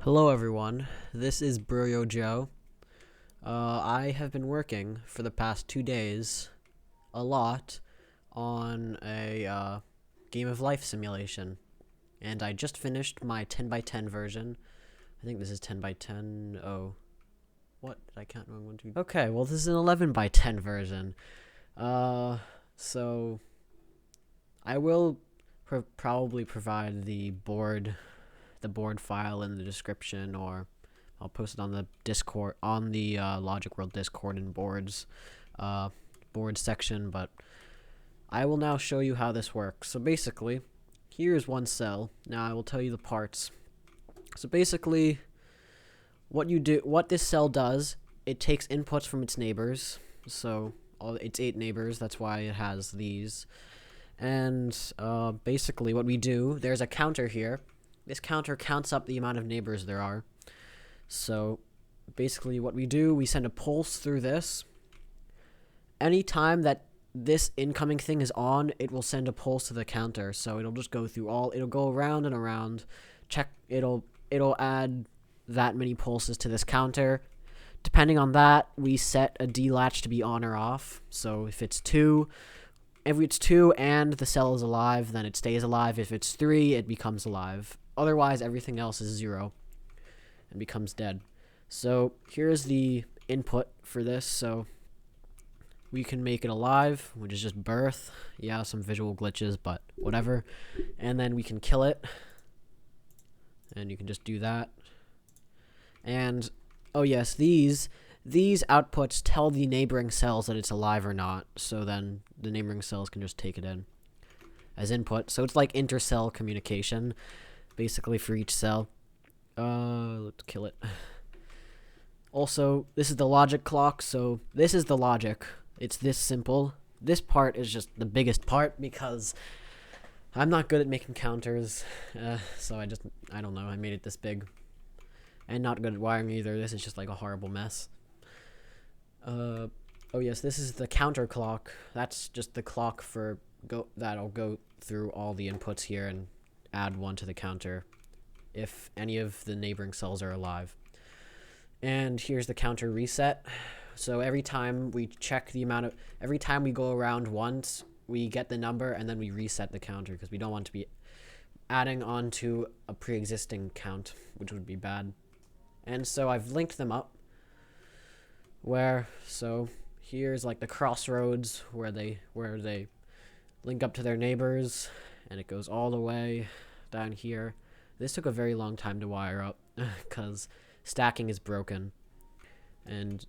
Hello everyone, this is Bro Joe. I have been working for the past 2 days a lot on a game of life simulation, and I just finished my 10x10 version. I think this is 10x10. Oh, what? Did I count wrong? 1, 2. Okay, well, this is an 11x10 version. So I will probably provide the board file in the description, or I'll post it on the Discord, on the Logic World Discord and boards section. But I will now show you how this works. So basically, here's one cell. Now I will tell you the parts. So basically, what this cell does, it takes inputs from its neighbors. So it's 8 neighbors. That's why it has these. And basically, what we do, there's a counter here. This counter counts up the amount of neighbors there are. So basically what we do, we send a pulse through this. Anytime that this incoming thing is on, it will send a pulse to the counter. So it'll just go through it'll go around and around, it'll add that many pulses to this counter. Depending on that, we set a D latch to be on or off. So if it's 2 and the cell is alive, then it stays alive. If it's 3, it becomes alive. Otherwise, everything else is 0 and becomes dead. So here's the input for this. So we can make it alive, which is just birth. Yeah, some visual glitches, but whatever. And then we can kill it. And you can just do that. And, oh yes, these outputs tell the neighboring cells that it's alive or not. So then the neighboring cells can just take it in as input. So it's like intercell communication, basically, for each cell. Let's kill it. Also, this is the logic clock. So this is the logic. It's this simple. This part is just the biggest part because I'm not good at making counters. So I don't know. I made it this big. And not good at wiring either. This is just like a horrible mess. Oh yes, this is the counter clock. That's just the clock that'll go through all the inputs here and add 1 to the counter if any of the neighboring cells are alive. And here's the counter reset. So every time we go around once, we get the number and then we reset the counter because we don't want to be adding on to a pre-existing count, which would be bad. And so I've linked them up. So here's like the crossroads where they link up to their neighbors, and it goes all the way down here. This took a very long time to wire up because stacking is broken. And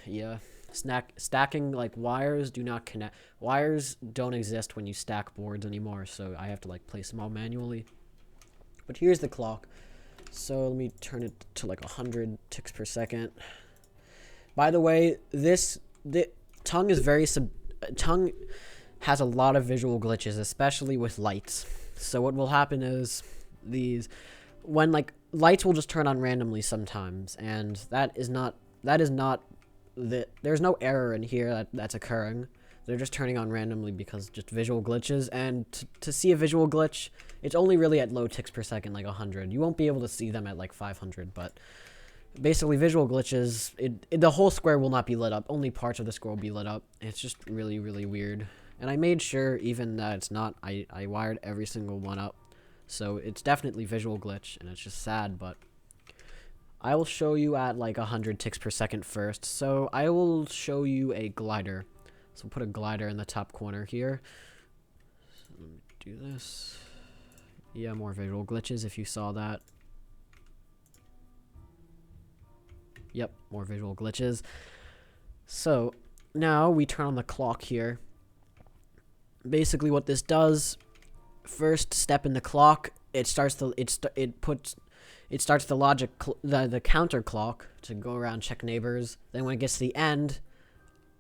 yeah, stacking, like, wires do not connect. Wires don't exist when you stack boards anymore, so I have to like place them all manually. But here's the clock. So let me turn it to like 100 ticks per second. By the way, the TUNG is TUNG has a lot of visual glitches, especially with lights. So what will happen is when like lights will just turn on randomly sometimes, and there's no error in here that's occurring. They're just turning on randomly because just visual glitches. And to see a visual glitch, it's only really at low ticks per second, like 100. You won't be able to see them at like 500, but basically, visual glitches, the whole square will not be lit up. Only parts of the square will be lit up. It's just really, really weird. And I made sure even that it's not, I wired every single one up. So it's definitely visual glitch, and it's just sad, but I will show you at like 100 ticks per second first. So I will show you a glider. So we'll put a glider in the top corner here. So let me do this. Yeah, more visual glitches if you saw that. Yep, more visual glitches. So now we turn on the clock here. Basically what this does, first step in the clock, it starts the the counter clock to go around, check neighbors. Then when it gets to the end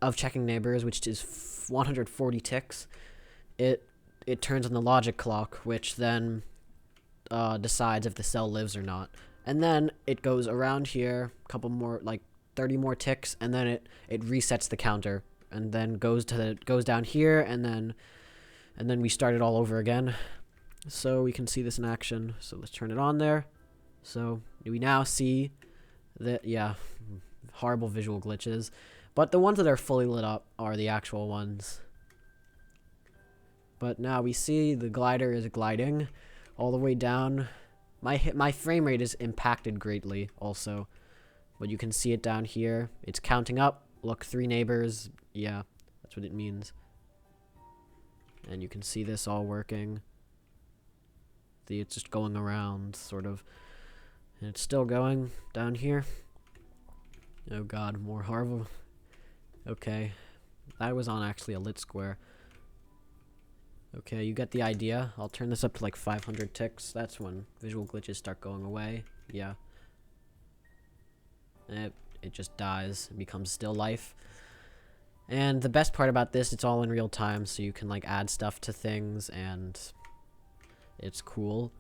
of checking neighbors, which is 140 ticks, it turns on the logic clock, which then decides if the cell lives or not. And then it goes around here, a couple more, like 30 more ticks, and then it resets the counter, and then goes down here, and then we start it all over again. So we can see this in action. So let's turn it on there. So we now see that, yeah, horrible visual glitches. But the ones that are fully lit up are the actual ones. But now we see the glider is gliding all the way down. My frame rate is impacted greatly also. But you can see it down here. It's counting up. Look, 3 neighbors. Yeah, that's what it means. And you can see this all working. See, it's just going around, sort of. And it's still going down here. Oh god, more horrible. Okay. That was on actually a lit square. Okay, you get the idea. I'll turn this up to like 500 ticks. That's when visual glitches start going away. Yeah. And it just dies and becomes still life. And the best part about this, it's all in real time, so you can like add stuff to things, and it's cool.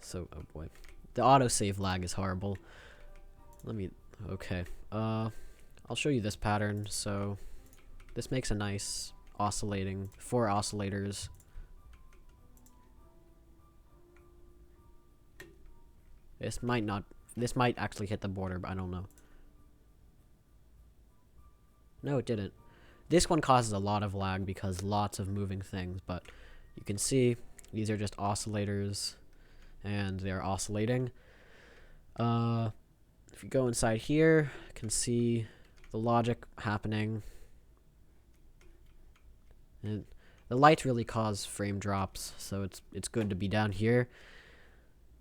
So, oh boy. The autosave lag is horrible. Okay. I'll show you this pattern. So, this makes a nice oscillating, 4 oscillators. This might actually hit the border, but I don't know. No, it didn't. This one causes a lot of lag because lots of moving things, but you can see these are just oscillators, and they're oscillating. If you go inside here, you can see the logic happening. And the lights really cause frame drops, so it's good to be down here.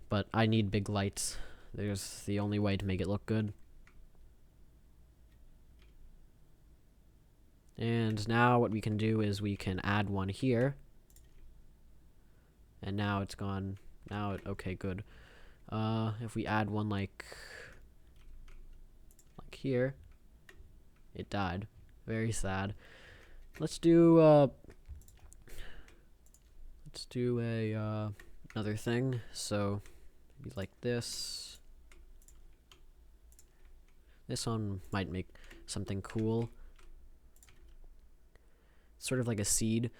But I need big lights. There's the only way to make it look good. And now what we can do is we can add one here. And now it's gone. Okay, good. If we add one like here, it died. Very sad. Let's do another thing. So maybe like this. This one might make something cool. Sort of like a seed.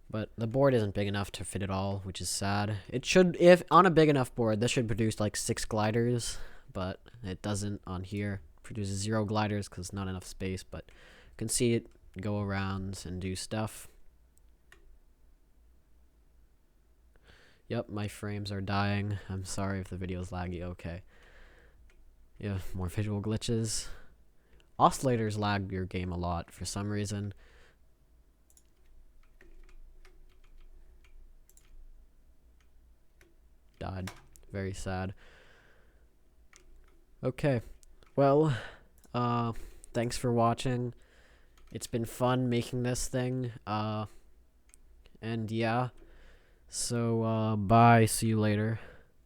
But the board isn't big enough to fit it all, which is sad. It should, if on a big enough board, this should produce like 6 gliders, but it doesn't on here. It produces 0 gliders because not enough space, but you can see it go around and do stuff. Yep, my frames are dying. I'm sorry if the video's laggy. Okay. Yeah, more visual glitches. Oscillators lag your game a lot for some reason. Died. Very sad. Okay. Well, thanks for watching. It's been fun making this thing. And yeah. So, bye. See you later.